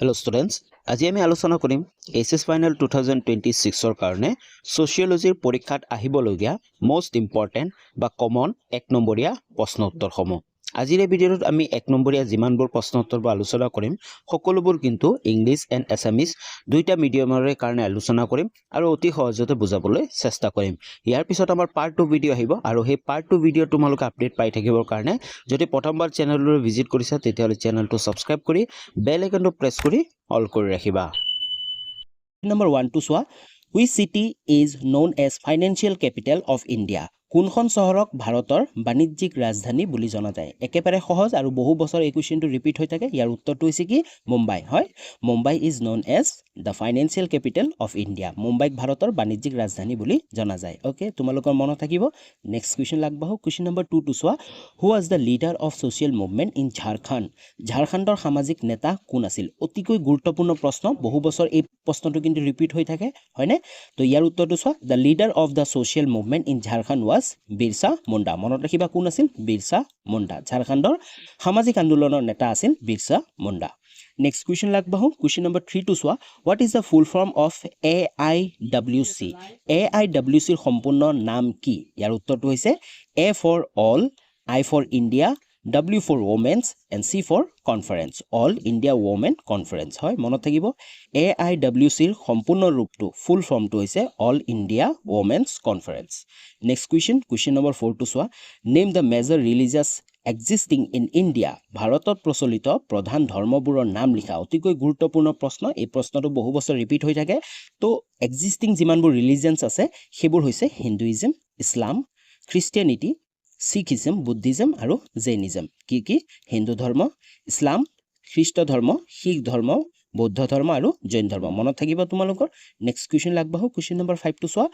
Hello students, আজি আমি আলোচনা কৰিম এইচএছ ফাইনেল 2026 ৰ কাৰণে সোশিয়োলজিৰ পৰীক্ষাত আহিবলগীয়া মোস্ট ইম্পৰ্টেন্ট বা কমন এক নম্বৰীয়া প্ৰশ্ন উত্তৰসমূহ। আজিৰ এই ভিডিঅ'ত আমি এক নম্বৰীয়া যিমানবোৰ প্ৰশ্ন উত্তৰ বা আলোচনা কৰিম সকলোবোৰ কিন্তু ইংলিছ এণ্ড এছামিজ দুইটা মিডিয়ামৰ কাৰণে আলোচনা কৰিম আৰু অতি সহজতে বুজাবলৈ চেষ্টা কৰিম। ইয়াৰ পিছত আমাৰ পাৰ্ট 2 ভিডিঅ' আহিব আৰু সেই পাৰ্ট 2 ভিডিঅ' তোমালোকে আপডেট পাই থাকিবৰ কাৰণে যদি প্ৰথমবাৰ চেনেললৈ ভিজিট কৰিছা তেতিয়াহ'লে চেনেলটো সাবস্ক্ৰাইব কৰি বেল আইকনটো প্ৰেছ কৰি অল কৰি ৰাখিবা। Number 1 to soa, which city is known as financial capital of India? কোনখন চহৰক ভাৰতৰ বাণিজ্যিক ৰাজধানী বুলি জনা যায়? একেবাৰে সহজ আৰু বহু বছৰ এই কোৱেশ্চনটো ৰিপিট হৈ থাকে। ইয়াৰ উত্তৰটো হৈছে কি মুম্বাই হয়। Mumbai is known as the financial capital of India. মুম্বাইক ভাৰতৰ বাণিজ্যিক ৰাজধানী বুলি জনা যায়। অ'কে, তোমালোকৰ মনত থাকিব। নেক্সট কুৱেশ্যন আগবাঢ়ো। কুৱেশ্যন নম্বৰ 2 to চোৱা, who was the leader of social movement in Jharkhand? ঝাৰখণ্ডৰ সামাজিক নেতা কোন আছিল? অতিকৈ গুৰুত্বপূৰ্ণ প্ৰশ্ন, বহু বছৰ এই প্ৰশ্নটো কিন্তু ৰিপিট হৈ থাকে, হয়নে? তো ইয়াৰ উত্তৰটো চোৱা, the leader of the social movement in Jharkhand was Birsa Munda. মনত ৰাখিবা কোন আছিল? বিৰছা মুণ্ডা। ঝাৰখণ্ডৰ সামাজিক আন্দোলনৰ নেতা আছিল বিৰছা মুণ্ডা। নেক্সট কুৱেশ্যন আগবাঢ়ো। কুৱেশ্যন নম্বৰ 3 to চোৱা, what is the full form of AIWC? AIWCৰ সম্পূৰ্ণ নাম কি? ইয়াৰ উত্তৰটো হৈছে A for all, I for India, W for Women's and C for Conference, All India Women Conference হয়। মনত থাকিব AIWCৰ সম্পূৰ্ণ ৰূপটো ফুল ফৰ্মটো হৈছে All India Women's Conference। Next question number 4 to চোৱা, name the major religious existing in India. ভাৰতত প্ৰচলিত প্ৰধান ধৰ্মবোৰৰ নাম লিখা। অতিকৈ গুৰুত্বপূৰ্ণ প্ৰশ্ন, এই প্ৰশ্নটো বহু বছৰ ৰিপিট হৈ থাকে। তো এক্সিষ্টিং যিমানবোৰ ৰিলিজিয়নছ আছে সেইবোৰ হৈছে হিন্দুইজম, ইছলাম, খ্ৰীষ্টিয়ানিটি, শিখিজম, বুদ্ধিজম আৰু জৈনিজম। কি হিন্দু ধৰ্ম, ইছলাম, খ্ৰীষ্ট ধৰ্ম, শিখ ধৰ্ম, বৌদ্ধ ধৰ্ম আৰু জৈন ধৰ্ম। মনত থাকিব তোমালোকৰ। নেক্সট কুৱেশ্যন আগবাঢ়ো। কুৱেশ্যন নম্বৰ 5 to চোৱা,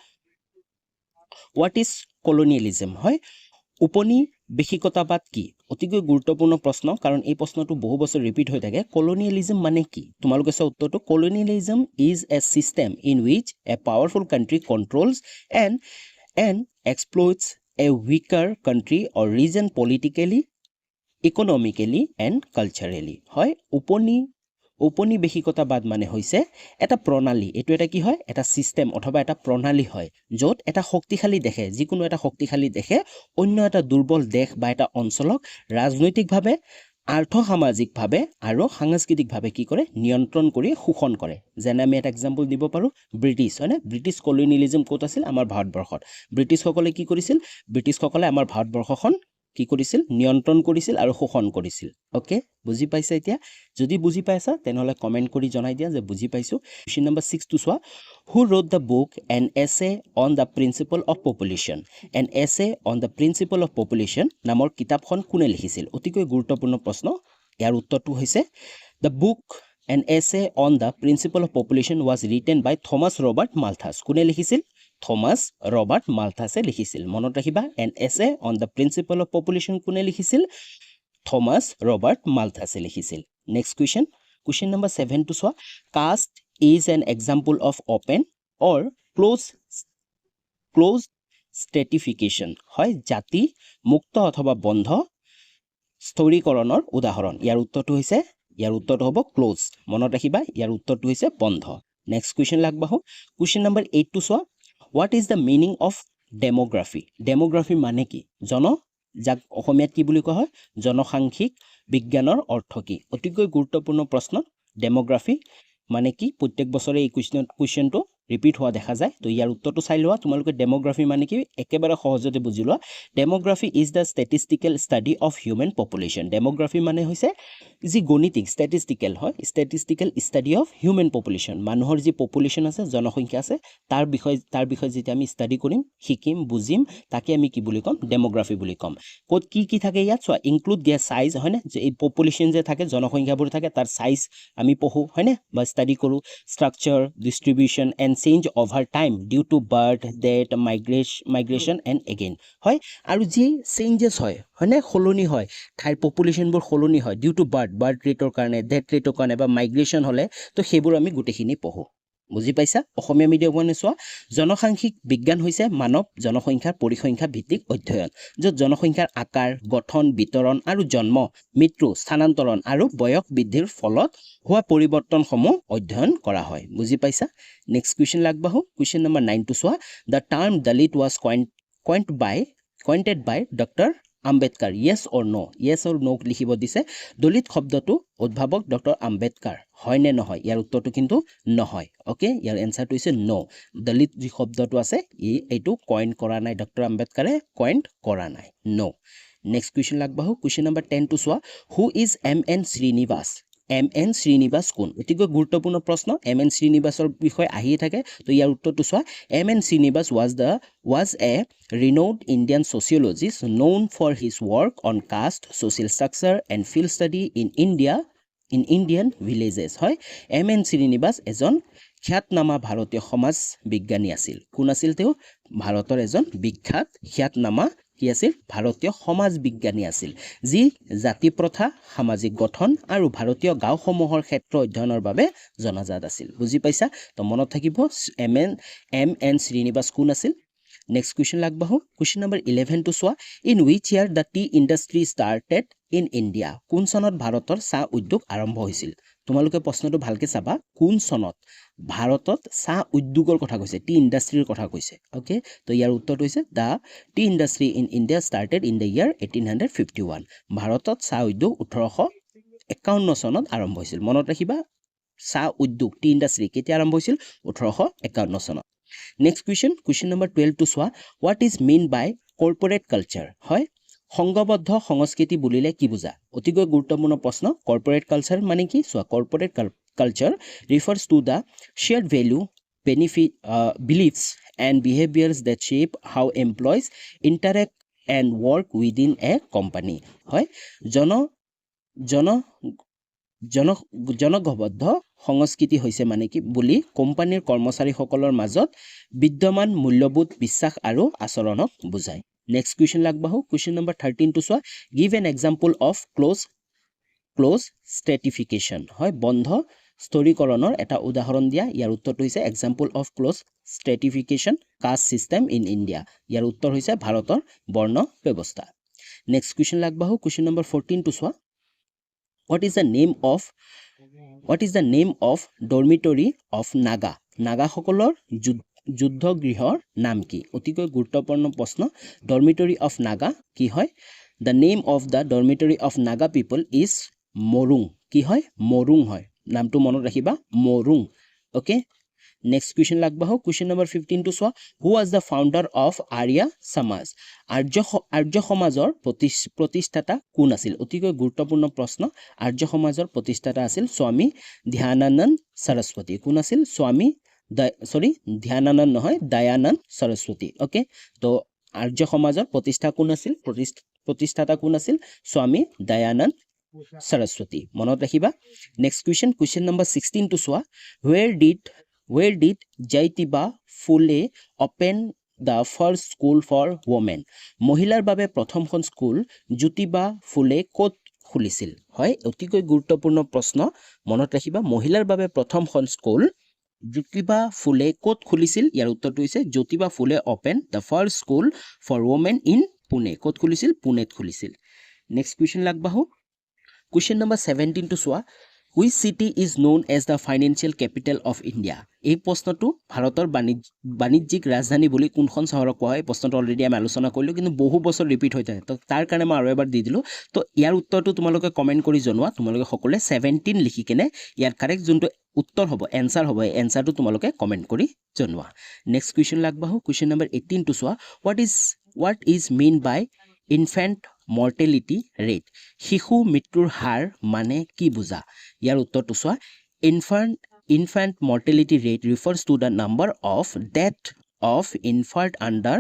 হোৱাট ইজ কলনিয়েলিজম? হয়, উপনিবেশিকতাবাদ কি? অতিকৈ গুৰুত্বপূৰ্ণ প্ৰশ্ন, কাৰণ এই প্ৰশ্নটো বহু বছৰ ৰিপিট হৈ থাকে। কলনিয়েলিজম মানে কি? তোমালোকে চোৱা উত্তৰটো, colonialism is a system in which a powerful country controls and exploits a weaker country or region politically, economically and culturally। হয়, উপনিবেশিকতাবাদ মানে হৈছে এটা প্ৰণালী। এইটো এটা কি হয়? এটা চিষ্টেম অথবা এটা প্ৰণালী হয়, য'ত এটা শক্তিশালী দেশে, যিকোনো এটা শক্তিশালী দেশে অন্য এটা দুৰ্বল দেশ বা এটা অঞ্চলক ৰাজনৈতিকভাৱে, আৰ্থ-সামাজিকভাৱে আৰু সাংস্কৃতিকভাৱে কি কৰে? নিয়ন্ত্ৰণ কৰি শোষণ কৰে। যেনে আমি এটা এক্সাম্পল দিব পাৰোঁ, ব্ৰিটিছ, হয়নে? ব্ৰিটিছ কলনিয়েলিজম ক'ত আছিল? আমাৰ ভাৰতবৰ্ষত। ব্ৰিটিছসকলে কি কৰিছিল? ব্ৰিটিছসকলে আমাৰ ভাৰতবৰ্ষখন কি কৰিছিল? নিয়ন্ত্ৰণ কৰিছিল আৰু শোষণ কৰিছিল। অ'কে, বুজি পাইছা এতিয়া? যদি বুজি পাইছা তেনেহ'লে কমেণ্ট কৰি জনাই দিয়া যে বুজি পাইছোঁ। কুৱেশ্যন নম্বৰ 6 to চোৱা, who wrote the book an essay on the principle of population? An essay on the principle of population নামৰ কিতাপখন কোনে লিখিছিল? অতিকৈ গুৰুত্বপূৰ্ণ প্ৰশ্ন। ইয়াৰ উত্তৰটো হৈছে the book an essay on the principle of population was written by Thomas Robert Malthus. কোনে লিখিছিল? থমাছ ৰবাৰ্ট মালথাছে লিখিছিল। মনত ৰাখিবা, an essay on the principle of population কোনে লিখিছিল? থমাছ ৰবাৰ্ট মালথাছে লিখিছিল। নেক্সট কুৱেশ্যন নম্বৰ 7 to চোৱা, caste is an example of open or close stratification. হয়, জাতি মুক্ত অথবা বন্ধ স্থিৰীকৰণৰ উদাহৰণ। ইয়াৰ উত্তৰটো হ'ব ক্ল'জ। মনত ৰাখিবা, ইয়াৰ উত্তৰটো হৈছে বন্ধ। নেক্সট কুৱেশ্যন আগবাঢ়ো। কুৱেশ্যন নম্বৰ 8 to চোৱা, what is the meaning of demography? Demography মানে কি? যাক অসমীয়াত কি বুলি কোৱা হয়? জনসাংখ্যিক বিজ্ঞানৰ অৰ্থ কি? অতিকৈ গুৰুত্বপূৰ্ণ প্ৰশ্ন। ডেম'গ্ৰাফি মানে কি? প্ৰত্যেক বছৰে এই কুৱেশ্যনটো ৰিপিট হোৱা দেখা যায়। তো ইয়াৰ উত্তৰটো চাই লোৱা তোমালোকে। ডেম'গ্ৰাফি মানে কি? একেবাৰে সহজতে বুজি লোৱা। Demography is the statistical study of human population. Demography মানে হৈছে যি গণিতিক, ষ্টেটিষ্টিকেল হয়, statistical study of human population. মানুহৰ যি পপুলেশ্যন আছে, জনসংখ্যা আছে, তাৰ বিষয়ে যেতিয়া আমি ষ্টাডি কৰিম, শিকিম, বুজিম, তাকে আমি কি বুলি ক'ম? ডেম'গ্ৰাফি বুলি ক'ম। ক'ত কি থাকে ইয়াত চোৱা, ইনক্লুড দিয়া চাইজ, হয়নে? যে এই পপুলেশ্যন যে থাকে, জনসংখ্যাবোৰ থাকে, তাৰ চাইজ আমি পঢ়োঁ, হয়নে? বা ষ্টাডি কৰোঁ। Structure, distribution and change over time due to birth, death, migration and again. হয়, আৰু যি চেঞ্জেছ হয়, হয়নে? সলনি হয়, ঠাইৰ পপুলেশ্যনবোৰ সলনি হয় ডিউ টু বাৰ্থ ৰেটৰ কাৰণে, ডেথ ৰেটৰ কাৰণে বা মাইগ্ৰেশ্যন হ'লে, তো সেইবোৰ আমি গোটেইখিনি পঢ়োঁ। বুজি পাইছা অসমীয়া মিডিয়ামে চোৱা জনসাংখ্যিক বিজ্ঞান হৈছে মানৱ জনসংখ্যাৰ পৰিসংখ্যা ভিত্তিক অধ্যয়ন য'ত জনসংখ্যাৰ আকাৰ গঠন বিতৰণ আৰু জন্ম মৃত্যু স্থানান্তৰণ আৰু বয়স বৃদ্ধিৰ ফলত হোৱা পৰিৱৰ্তনসমূহ অধ্যয়ন কৰা হয় বুজি পাইছা নেক্সট কুৱেশ্যন লাগবাহো কুৱেশ্যন নম্বৰ 9 টো চোৱা the term Dalit was coined by doctor Ambedkar yes or no লিখিব দিছে দলিত শব্দটো উদ্ভাৱক ডক্টৰ আম্বেদকাৰ হয় নে নহয় ইয়াৰ উত্তৰটো কিন্তু নহয় ওকে ইয়াৰ এনসাৰটো হৈছে নো দলিত যি শব্দটো আছে এইটো কইন কৰা নাই ডক্টৰ আম্বেদকাৰে কইন কৰা নাই নো নেক্সট কুৱেশ্যন লাগবাহো কুৱেশ্যন নম্বৰ 10 টো চোৱা who is MN Srinivas MN Srinivas কোন অতিকৈ গুৰুত্বপূৰ্ণ প্ৰশ্ন MN শ্ৰীনিবাসৰ বিষয়ে আহিয়ে থাকে তো ইয়াৰ উত্তৰটো চোৱা MN Srinivas was a renowned Indian sociologist known for his work on caste social structure and field study in Indian villages হয় MN শ্ৰীনিবাস এজন খ্যাতনামা ভাৰতীয় সমাজ বিজ্ঞানী আছিল কোন আছিল তেওঁ ভাৰতৰ এজন বিখ্যাত খ্যাতনামা কি আছিল ভাৰতীয় সমাজ বিজ্ঞানী আছিল যি জাতি প্ৰথা সামাজিক গঠন আৰু ভাৰতীয় গাঁওসমূহৰ ক্ষেত্ৰ অধ্যয়নৰ বাবে জনাজাত আছিল বুজি পাইছা তো মনত থাকিব MN শ্ৰীনিবাস কোন আছিল নেক্সট কুৱেশ্যন লাগবাহো কুৱেশ্যন নম্বৰ 11 টো চোৱা in which year the T industry started in India কোন চনত ভাৰতৰ চাহ উদ্যোগ আৰম্ভ হৈছিল তোমালোকে প্ৰশ্নটো ভালকে চাবা কোন চনত ভাৰতত চাহ উদ্যোগৰ কথা কৈছে টি ইণ্ডাষ্ট্ৰিৰ কথা কৈছে ওকে তো ইয়াৰ উত্তৰটো হৈছে the T industry in India started in the ইয়াৰ 1851 ভাৰতত চাহ উদ্যোগ 1851 চনত আৰম্ভ হৈছিল মনত ৰাখিবা চাহ উদ্যোগ টি ইণ্ডাষ্ট্ৰি কেতিয়া আৰম্ভ হৈছিল 1851 চনত নেক্সট কুৱেশ্যন নম্বৰ 12 টো চোৱা what is mean by corporate culture হয় সংঘবদ্ধ সংস্কৃতি বুলিলে কি বুজা অতিকৈ গুৰুত্বপূৰ্ণ প্ৰশ্ন কৰ্পৰেট কালচাৰ মানে কি চোৱা corporate culture refers to the shared value beliefs and behaviors that shape how employees interact and work within a company হয় জনগবদ্ধ সংস্কৃতি হৈছে মানে কি বুলি কোম্পানীৰ কৰ্মচাৰীসকলৰ মাজত বিদ্যমান মূল্যবোধ বিশ্বাস আৰু আচৰণক বুজায় নেক্সট কুৱেশ্যন লাগবাহো কুৱেশ্যন নম্বৰ 13 টো চোৱা give an example of close stratification হয় বন্ধ স্তৰীকৰণৰ এটা উদাহৰণ দিয়া ইয়াৰ উত্তৰটো হৈছে example of close stratification caste system in India ইয়াৰ উত্তৰ হৈছে ভাৰতৰ বৰ্ণ ব্যৱস্থা নেক্সট কুৱেশ্যন লাগবাহো কুৱেশ্যন নম্বৰ 14 টো চোৱা What is the name of dormitory of Naga? নাগাসকলৰ যুদ্ধগৃহৰ নাম কি অতিকৈ গুৰুত্বপূৰ্ণ প্ৰশ্ন ডৰমিটৰী অফ নাগা কি হয় the name of the dormitory of Naga people is Morung কি হয় মৰুং হয় নামটো মনত ৰাখিবা মৰুং ওকে নেক্সট কুৱেশ্যন লাগবাহো কুৱেশ্যন নম্বৰ 15 টো চোৱা who was the founder of Arya Samaj Arya সমাজৰ প্ৰতিষ্ঠাতা কোন আছিল অতিকৈ গুৰুত্বপূৰ্ণ প্ৰশ্ন আৰ্য সমাজৰ প্ৰতিষ্ঠাতা আছিল স্বামী ধ্যানানন্দ সৰস্বতী কোন আছিল স্বামী ধ্যানানন্দ নহয় দয়ানন্দ সৰস্বতী ওকে তো আৰ্য সমাজৰ প্ৰতিষ্ঠাতা কোন আছিল স্বামী দয়ানন্দ সৰস্বতী মনত ৰাখিবা নেক্সট কুৱেশ্যন নম্বৰ 16 টো চোৱা Where did Jyotiba Phule open the first school for women? মহিলাৰ বাবে প্ৰথমখন স্কুল জ্যোতিবা ফুলে ক'ত খুলিছিল হয় অতিকৈ গুৰুত্বপূৰ্ণ প্ৰশ্ন মনত ৰাখিবা মহিলাৰ বাবে প্ৰথমখন স্কুল জ্যোতিবা ফুলে ক'ত খুলিছিল ইয়াৰ উত্তৰটো হৈছে জ্যোতিবা ফুলে open the first school for women in Pune ক'ত খুলিছিল পুনেত খুলিছিল নেক্সট কুৱেশ্যন লাগবাহো কুৱেশ্যন নম্বৰ 17 টো চোৱা Which city is known as the financial capital of India? এই প্ৰশ্নটো ভাৰতৰ বাণিজ্যিক ৰাজধানী বুলি কোনখন চহৰক কোৱা হয় প্ৰশ্নটো অলৰেডি আমি আলোচনা কৰিলোঁ কিন্তু বহু বছৰ ৰিপিট হৈ থাকে তো তাৰ কাৰণে মই আৰু এবাৰ দি দিলোঁ তো ইয়াৰ উত্তৰটো তোমালোকে কমেণ্ট কৰি জনোৱা তোমালোকে সকলোৱে 17 লিখি কেনে ইয়াৰ কাৰেক্ট যোনটো উত্তৰ হ'ব এনসাৰ হ'ব এই এনসাৰটো তোমালোকে কমেণ্ট কৰি জনোৱা নেক্সট কুৱেশ্যন লাগবাহো কুৱেশ্যন নম্বৰ 18 টো চোৱা what is mean by infant mortality rate শিশু মৃত্যুৰ হাৰ মানে কি বুজা ইয়াৰ উত্তৰটো চোৱা infant mortality rate refers to the number of death of infant under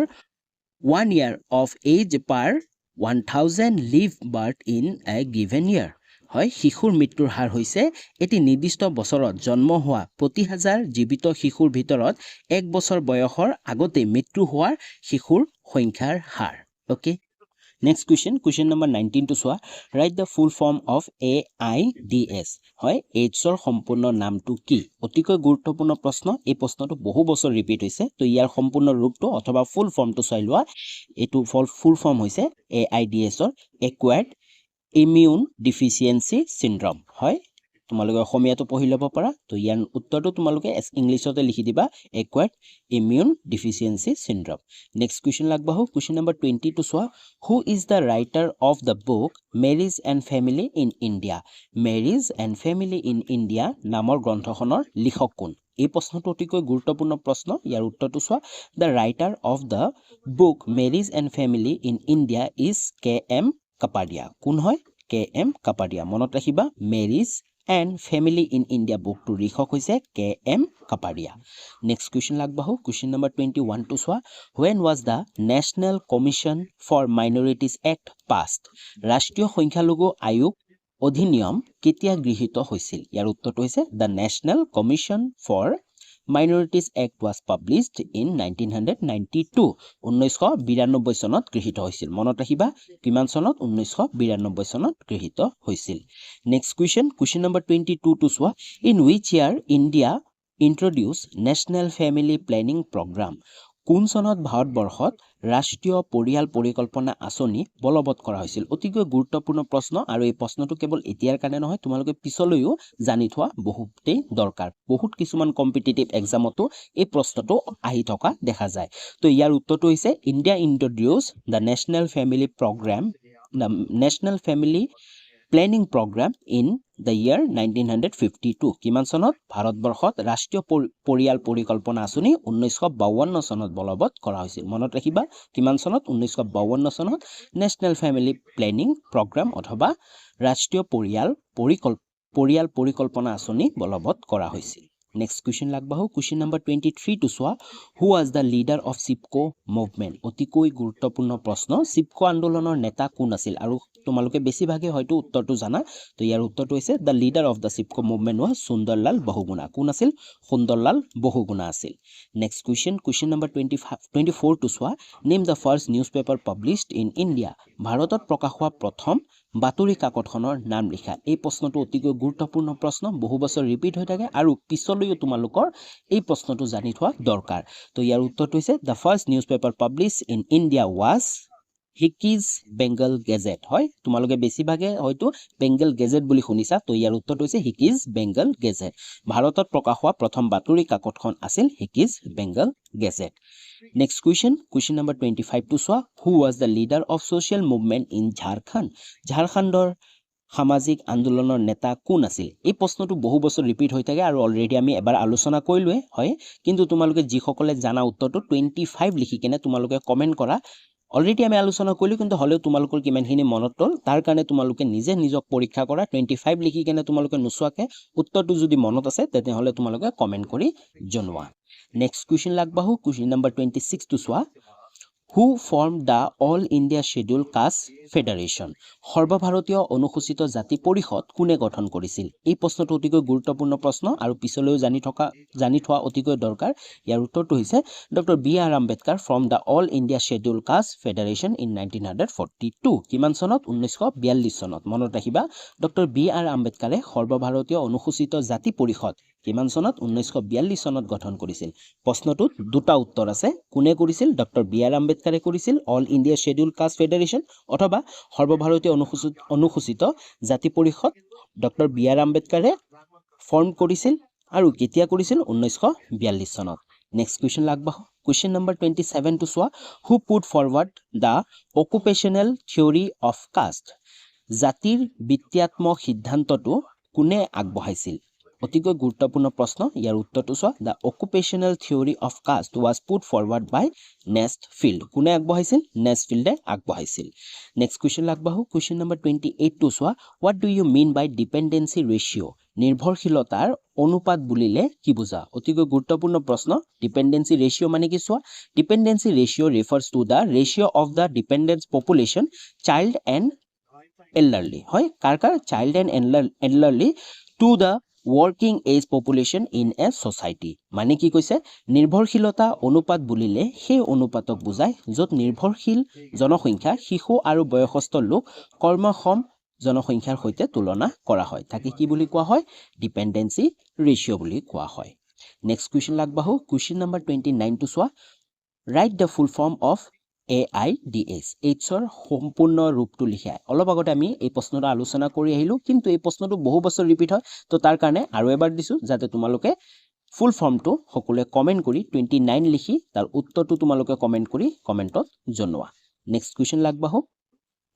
1 year of age per 1000 live birth in a given year হয় শিশুৰ মৃত্যুৰ হাৰ হৈছে এটি নিৰ্দিষ্ট বছৰত জন্ম হোৱা প্ৰতি হাজাৰ জীৱিত শিশুৰ ভিতৰত 1 বছৰ বয়সৰ আগতে মৃত্যু হোৱাৰ শিশুৰ সংখ্যাৰ হাৰ ওকে নেক্সট কুৱেশ্যন নম্বৰ 19 টো চোৱা right the full form of AIDS হয় এইডছৰ সম্পূৰ্ণ নামটো কি অতিকৈ গুৰুত্বপূৰ্ণ প্ৰশ্ন এই প্ৰশ্নটো বহু বছৰ ৰিপিট হৈছে তো ইয়াৰ সম্পূৰ্ণ ৰূপটো অথবা ফুল ফৰ্মটো চাই লোৱা এইটো ফুল ফৰ্ম হৈছে AIDS ৰ একুৱাৰ্ড ইমিউন ডিফিচিয়েঞ্চি চিনড্ৰম হয় তোমালোকে অসমীয়াটো পঢ়ি ল'ব পাৰা তো ইয়াৰ উত্তৰটো তোমালোকে ইংলিছতে লিখি দিবা acquired immune deficiency syndrome next question লাগবাহো কুৱেশ্যন নম্বৰ 20 টো চোৱা who is the writer of the book marriage and family in India marriage and family in India নামৰ গ্ৰন্থখনৰ লিখক কোন এই প্ৰশ্নটো অতিকৈ গুৰুত্বপূৰ্ণ প্ৰশ্ন ইয়াৰ উত্তৰটো চোৱা the writer of the book marriage and family in India is KM Kapadia কোন হয় KM কাপাডিয়া মনত ৰাখিবা marriage and family in India বুকটো লিখক হৈছে KM কাপাডিয়া নেক্সট কুৱেশ্যন লাগবাহো কুৱেশ্যন নম্বৰ 21 টো চোৱা when was the National Commission for Minorities Act passed ৰাষ্ট্ৰীয় সংখ্যালঘু আয়োগ অধিনিয়ম কেতিয়া গৃহীত হৈছিল ইয়াৰ উত্তৰটো হৈছে the National Commission for Minorities Act was published in 1992 1992 চনত গৃহীত হৈছিল মনত ৰাখিবা কিমান চনত 1992 চনত গৃহীত হৈছিল নেক্সট কুৱেশ্যন নম্বৰ 22 টো চোৱা in which year India introduced National Family Planning Program কোন চনত ভাৰতবৰ্ষত ৰাষ্ট্ৰীয় পৰিয়াল পৰিকল্পনা আঁচনি বলবৎ কৰা হৈছিল অতিকৈ গুৰুত্বপূৰ্ণ প্ৰশ্ন আৰু এই প্ৰশ্নটো কেৱল এতিয়াৰ কাৰণে নহয় তোমালোকে পিছলৈও জানি থোৱা বহুতেই দৰকাৰ বহুত কিছুমান কম্পিটিটিভ এক্সামতো এই প্ৰশ্নটো আহি থকা দেখা যায় তো ইয়াৰ উত্তৰটো হৈছে India introduce the national family programme the national family planning programme in the year 1952 কিমান চনত ভাৰতবৰ্ষত ৰাষ্ট্ৰীয় পৰিয়াল পৰিকল্পনা আঁচনি 1952 চনত বলবৎ কৰা হৈছিল মনত ৰাখিবা কিমান চনত 1952 চনত নেশ্যনেল ফেমিলি প্লেনিং প্ৰগ্ৰাম অথবা ৰাষ্ট্ৰীয় পৰিয়াল পৰিকল্পনা আঁচনি বলবৎ কৰা হৈছিল নেক্সট কুৱেশ্যন লাগবাহো কুৱেশ্যন নম্বৰ 23 টো চোৱা who was the leader of Chipko movement অতিকৈ গুৰুত্বপূৰ্ণ প্ৰশ্ন চিপকো আন্দোলনৰ নেতা কোন আছিল আৰু তোমালোকে বেছিভাগে হয়তো উত্তৰটো জানা তো ইয়াৰ উত্তৰটো হৈছে the leader of the Chipko movement was Sunderlal Bahuguna কোন আছিল সুন্দৰলাল বহুগুণা আছিল নেক্সট কুৱেশ্যন নম্বৰ 24 টো চোৱা name the first newspaper published in India ভাৰতত প্ৰকাশ হোৱা প্ৰথম বাতৰি কাকতখনৰ নাম লিখা এই প্ৰশ্নটো অতিকৈ গুৰুত্বপূৰ্ণ প্ৰশ্ন বহু বছৰ ৰিপিট হৈ থাকে আৰু পিছলৈও তোমালোকৰ এই প্ৰশ্নটো জানি থোৱা দৰকাৰ তো ইয়াৰ উত্তৰটো হৈছে the first newspaper published in India was Hicky's Bengal gazette হয় তোমালোকে বেছিভাগে হয়তো বেংগল গেজেট বুলি শুনিছা তো ইয়াৰ উত্তৰটো হৈছে হিকিজ বেংগল গেজেট ভাৰতত প্ৰকাশ হোৱা প্ৰথম বাতৰি কাকতখন আছিল Hicky's Bengal gazette next question number 25 টো চোৱা who was the leader of social movement in ঝাৰখণ্ডৰ সামাজিক আন্দোলনৰ নেতা কোন আছিল এই প্ৰশ্নটো বহু বছৰ ৰিপিট হৈ থাকে আৰু অলৰেডি আমি এবাৰ আলোচনা কৰিলোৱে হয় কিন্তু তোমালোকে যিসকলে জানা উত্তৰটো 25 লিখি কেনে তোমালোকে কমেণ্ট কৰা অলৰেডি আমি আলোচনা কৰিলো কিন্তু হলেও তোমালোকৰ কিমানখিনি মনত ৰল তাৰ কাৰণে তোমালোকে নিজক পৰীক্ষা কৰা 25 লিখি কেনে তোমালোকে নোচোৱাকে উত্তৰটো যদি মনত আছে তেতিয়াহলে তোমালোকে কমেণ্ট কৰি জনোৱা নেক্সট কুৱেশ্যন লাগবাহো কুৱেশ্যন নম্বৰ 26 টো চোৱা who form the all India schedule caste federation সৰ্বভাৰতীয় অনুসূচিত জাতি পৰিষদ কোনে গঠন কৰিছিল এই প্ৰশ্নটো অতিকৈ গুৰুত্বপূৰ্ণ প্ৰশ্ন আৰু পিছলৈও জানি থোৱা অতিকৈ দৰকাৰ ইয়াৰ উত্তৰটো হৈছে doctor B.R. Ambedkar from the all India schedule caste federation in 1942 কিমান চনত 1942 চনত মনত ৰাখিবা ডক্টৰ B.R. আম্বেদকাৰে সৰ্বভাৰতীয় অনুসূচিত জাতি পৰিষদ কিমান চনত 1942 চনত গঠন কৰিছিল প্ৰশ্নটোত দুটা উত্তৰ আছে কোনে কৰিছিল ডক্টৰ B.R. আম্বেদকাৰে কৰিছিল all India schedule caste federation অথবা সৰ্বভাৰতীয় অনুসূচিত জাতি পৰিষদ ডক্টৰ B.R. আম্বেদকাৰে ফৰ্ম কৰিছিল আৰু কেতিয়া কৰিছিল 1942 চনত নেক্সট কুৱেশ্যন লাগবাহো কুৱেশ্যন নম্বৰ 27 টো চোৱা who put forward the occupational theory of caste জাতিৰ বিত্যাত্মক সিদ্ধান্তটো কোনে আগবঢ়াইছিল অতিকৈ গুৰুত্বপূৰ্ণ প্ৰশ্ন ইয়াৰ উত্তৰটো চোৱা the occupational theory of caste was put forward by Nesfield কোনে আগবঢ়াইছিল নেষ্টফিল্ডে আগবঢ়াইছিল নেক্সট কুৱেশ্যন লাগবাহো কুৱেশ্যন নম্বৰ 28 টো চোৱা what do you mean by dependency ratio' নিৰ্ভৰশীলতাৰ অনুপাত বুলিলে কি বুজা অতিকৈ গুৰুত্বপূৰ্ণ প্ৰশ্ন ডিপেণ্ডেঞ্চি ৰেচিঅ' মানে কি চোৱা dependency ratio' refers to the ratio' of the dependent population child and elderly হয় কাৰ child and elderly to the working age population in a society মানে কি কৈছে নিৰ্ভৰশীলতা অনুপাত বুলিলে সেই অনুপাতক বুজায় য'ত নিৰ্ভৰশীল জনসংখ্যা শিশু আৰু বয়সস্থ লোক কৰ্মক্ষম জনসংখ্যাৰ সৈতে তুলনা কৰা হয় তাকে কি বুলি কোৱা হয় ডিপেন্ডেন্সি ৰেশিও বুলি কোৱা হয় নেক্সট কোৱেশ্চন লাগবাহু কোৱেশ্চন নম্বৰ 29 টু চোৱা write the full form of AIDS এইডছৰ সম্পূৰ্ণ ৰূপটো লিখা অলপ আগতে আমি এই প্ৰশ্নটো আলোচনা কৰি আহিলো কিন্তু এই প্ৰশ্নটো বহু বছৰ ৰিপিট হয় তো তাৰ কাৰণে আৰু এবাৰ দিছো যাতে তোমালোকে ফুল ফৰ্মটো সকলোৱে কমেন্ট কৰি 29 লিখি তাৰ উত্তৰটো তোমালোকে কমেন্ট কৰি কমেন্টত জনোৱা নেক্সট কোৱেশ্চন লাগবাহু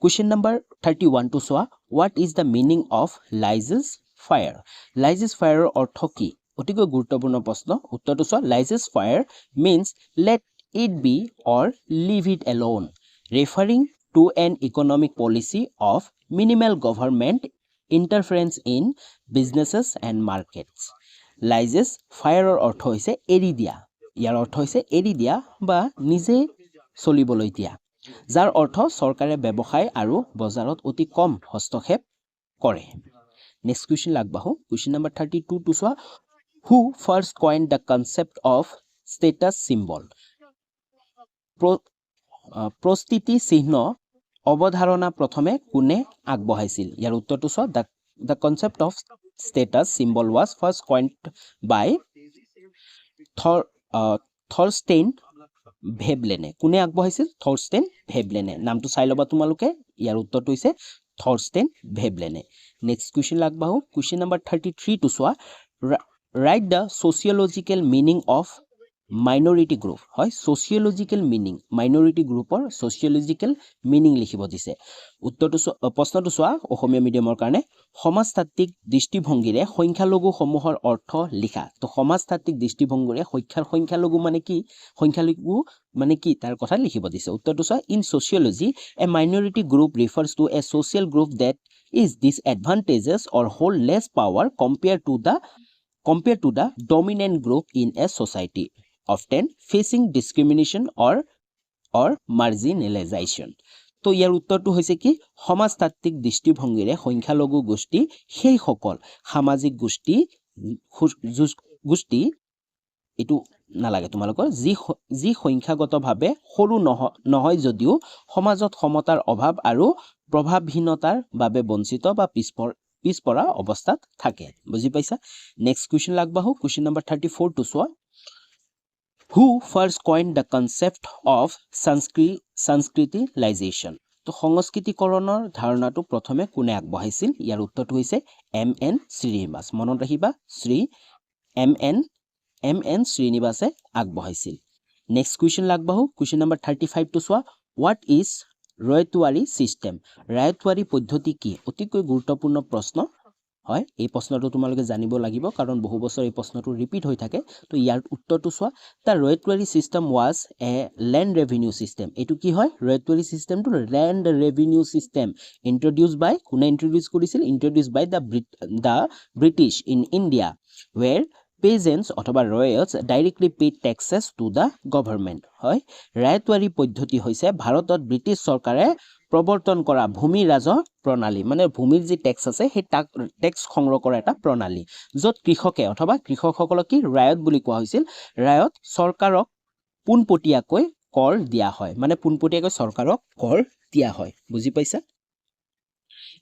কোৱেশ্চন নম্বৰ 31 টু চোৱা what is the meaning of Lige's fire Lige's fire অৰ্থ কি অতিকৈ গুৰুত্বপূৰ্ণ প্ৰশ্ন উত্তৰটো চোৱা Lige's fire means let it be or leave it alone referring to an economic policy of minimal government interference in businesses and markets Lige's fire অৰ্থ হৈছে এৰি দিয়া ইয়াৰ অৰ্থ হৈছে এৰি দিয়া বা নিজে চলিবলৈ দিয়া যাৰ অৰ্থ চৰকাৰে ব্যৱসায় আৰু বজাৰত অতি কম হস্তক্ষেপ কৰে নেক্সট কোৱেশ্চন লাগবাহু কোৱেশ্চন নম্বৰ 32 টু চোৱা who first coined the concept of status symbol প্ৰস্তিতি চিহ্ন অবধাৰণা প্ৰথমে কোনে আগবঢ়াইছিল ইয়াৰ উত্তৰটো চোৱা the concept of status symbol was first coined by Thorstein Veblen কোনে আগবঢ়াইছিল Thorstein Veblen নামটো চাই লবা তোমালোকে ইয়াৰ উত্তৰটো হৈছে Thorstein Veblen নেক্সট কোৱেশ্চন লাগবাহু কোৱেশ্চন নম্বৰ 33 টু চোৱা write the sociological meaning of minority group হয় sociological meaning minority groupৰ sociological meaning লিখিব দিছে উত্তৰটো প্ৰশ্নটো চোৱা অসমীয়া মিডিয়ামৰ কাৰণে সমাজতাত্ত্বিক দৃষ্টিভংগীৰে সংখ্যালঘু সমূহৰ অৰ্থ লিখা তো সমাজতাত্ত্বিক দৃষ্টিভংগীৰে সংখ্যালঘু মানে কি সংখ্যালঘু মানে কি তাৰ কথা লিখিব দিছে উত্তৰটো চোৱা in sociology a minority group refers to a social group that is disadvantageous or hold less power compared to the dominant group in a society often facing discrimination or marginalization তো ইয়াৰ উত্তৰটো হৈছে কি সমাজতাত্ত্বিক দৃষ্টিভংগীৰে সংখ্যালঘু গোষ্ঠী সেই সকল সামাজিক গোষ্ঠী এটো নালাগে তোমালোকৰ যি সংখ্যাগতভাৱে সৰু নহয় যদিও সমাজত সমতাৰ অভাৱ আৰু প্ৰভাৱহীনতাৰ বাবে বঞ্চিত বা পিছপৰা অৱস্থাত থাকে বুজি পাইছা নেক্সট কোৱেশ্চন লাগবাহু কোৱেশ্চন নম্বৰ 34 টু চোৱা who first coined the concept of Sanskritization তো সংস্কৃতিকৰণৰ ধাৰণাটো প্ৰথমে কোনে আগবঢ়াইছিল ইয়াৰ উত্তৰটো হৈছে MN শ্ৰীনিবাস মনত ৰাখিবা MN শ্ৰীনিবাসে আগবঢ়াইছিল নেক্সট কোৱেশ্চন লাগবাহু কোৱেশ্চন নম্বৰ 35 টু চোৱা what is ryotwari system ryotwari পদ্ধতি কি অতিকৈ গুৰুত্বপূৰ্ণ প্ৰশ্ন হয় এই প্ৰশ্নটো তোমালোকে জানিব লাগিব কাৰণ বহু বছৰ এই প্ৰশ্নটো ৰিপিট হৈ থাকে তো ইয়াৰ উত্তৰটো চোৱা the ryotwari system was a land revenue system এটো কি হয় ryotwari সিস্টেমটো land revenue system introduced by কোনে ইন্ট্ৰোডিউস কৰিছিল introduced by the British in India where peasants অথবা royals directly paid taxes to the government হয় ৰায়তৱাৰী পদ্ধতি হৈছে ভাৰতত ব্ৰিটিছ চৰকাৰে প্ৰৱৰ্তন কৰা ভূমি ৰাজহ প্ৰণালী মানে ভূমিৰ যি ট্যাক্স আছে সেই ট্যাক্স সংগ্ৰহ কৰা এটা প্ৰণালী য'ত কৃষকে অথবা কৃষকসকলক কি ৰায়ত বুলি কোৱা হৈছিল ৰায়ত চৰকাৰক পোনপটীয়াকৈ কৰ দিয়া হয় মানে পোনপটীয়াকৈ চৰকাৰক কৰ দিয়া হয় বুজি পাইছা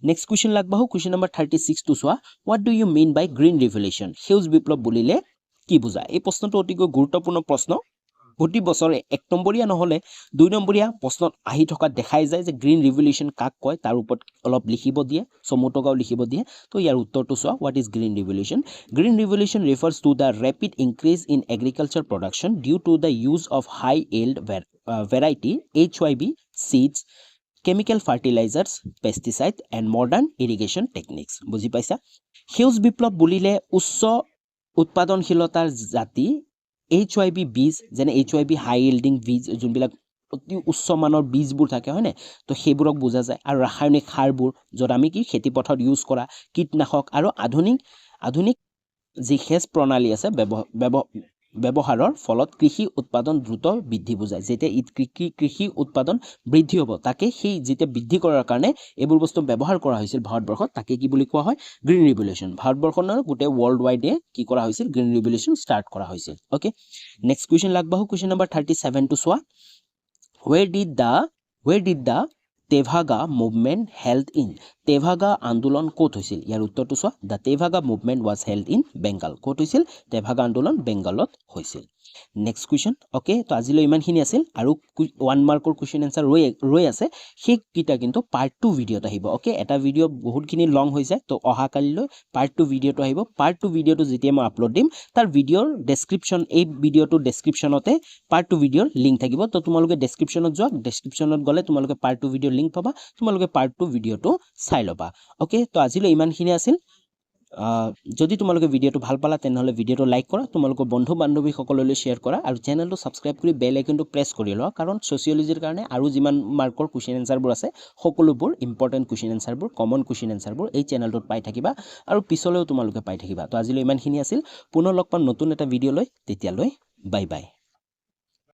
নেক্সট কোৱেশ্চন লাগবাহু কোৱেশ্চন নম্বৰ 36 টু চোৱা what do you mean by green revolution সেউজ বিপ্লৱ বুলিলে কি বুজায় এই প্ৰশ্নটো অতিকৈ গুৰুত্বপূৰ্ণ প্ৰশ্ন প্ৰতি বছৰে 1 নম্বৰীয়া নহলে 2 নম্বৰীয়া প্ৰশ্নত আহি থকা দেখাই যায় যে গ্ৰীন ৰিভলিউশন কাক কয় তাৰ ওপৰত অলপ লিখিব দিয়ে সমুটকাও লিখিব দিয়ে তো ইয়াৰ উত্তৰটো চোৱা what is green revolution refers to the rapid increase in agriculture production due to the use of high yield variety HYB seeds chemical fertilizers pesticides and modern irrigation techniques বুজি পাইছা সেউজ বিপ্লৱ বুলিলে উচ্চ উৎপাদনশীলতাৰ জাতি HYB বীজ যেনে HYB হাই yielding বীজ যোনবিলাক অতি উচ্চ মানৰ বীজবোৰ থাকে হয়নে তো সেইবোৰক বুজা যায় আৰু ৰাসায়নিক সাৰবোৰ যত আমি কি খেতি পথাৰত ইউজ কৰা কীটনাশক আৰু আধুনিক যি সেচ প্ৰণালী আছে ব্যৱহাৰৰ ফলত কৃষি উৎপাদন দ্ৰুত বৃদ্ধি বুজায় যেতিয়া কৃষি উৎপাদন বৃদ্ধি হ'ব তাকে সেই যেতিয়া বৃদ্ধি কৰাৰ কাৰণে এইবোৰ বস্তু ব্যৱহাৰ কৰা হৈছিল ভাৰতবৰ্ষত তাকে কি বুলি কোৱা হয় গ্ৰীণ ৰিভলিউশ্যন ভাৰতবৰ্ষৰ গোটেই ৱৰ্ল্ড ৱাইডে কি কৰা হৈছিল গ্ৰীণ ৰিভলিউশ্যন ষ্টাৰ্ট কৰা হৈছিল ওকে নেক্সট কুৱেশ্যন লাগবাহু কুৱেশ্যন নম্বৰ 37 টো চোৱা where did the Tevaga movement held in Tevaga আন্দোলন ক'ত হৈছিল ইয়াৰ উত্তৰটো চোৱা the Tevaga movement was held in Bengal ক'ত হৈছিল Tevaga আন্দোলন বেংগলত হৈছিল নেক্সট কুৱেশ্যন ওকে তো আজিলৈ ইমানখিনি আছিল আৰু 1 মাৰ্কৰ কুৱেশ্যন আনসাৰ ৰৈ আছে সেই কিটা কিন্তু পাৰ্ট 2 ভিডিঅ'ত আহিব ওকে এটা ভিডিঅ' বহুতখিনি লং হৈ যায় তো অহা কালিলৈ পাৰ্ট 2 ভিডিঅ'টো আহিব পাৰ্ট 2 ভিডিঅ'টো যেতিয়া মই আপলোড দিম তাৰ ভিডিঅ'ৰ ডেসক্ৰিপচন এই ভিডিঅ'টোৰ ডেসক্ৰিপচনতে পাৰ্ট 2 ভিডিঅ'ৰ লিংক থাকিব তো তোমালোকে ডেসক্ৰিপচনত যোৱা ডেসক্ৰিপচনত গলে তোমালোকে পাৰ্ট 2 ভিডিঅ'ৰ লিংক পাবা তোমালোকে পাৰ্ট 2 ভিডিঅ'টো চাই লবা ওকে তো আজিলৈ ইমানখিনি আছিল যদি তোমালোকে ভিডিঅ'টো ভাল পালা তেনেহলে ভিডিঅ'টো লাইক কৰা তোমালোকৰ বন্ধু বান্ধৱী সকললৈ শেয়াৰ কৰা আৰু চেনেলটো সাবস্ক্ৰাইব কৰি বেল আইকনটো প্ৰেছ কৰি লোৱা কাৰণ সোশিয়োলজিৰ কাৰণে আৰু যিমান মাৰ্কৰ কুৱেশ্যন আনসাৰবোৰ আছে সকলোবোৰ ইম্পৰ্টেন্ট কুৱেশ্যন আনসাৰবোৰ কমন কুৱেশ্যন আনসাৰবোৰ এই চেনেলটোত পাই থাকিবা আৰু পিছলৈও তোমালোকে পাই থাকিবা তো আজিলৈ ইমানখিনি আছিল পুনৰ লগ পাম নতুন এটা ভিডিঅ' লৈ তেতিয়ালৈ বাই বাই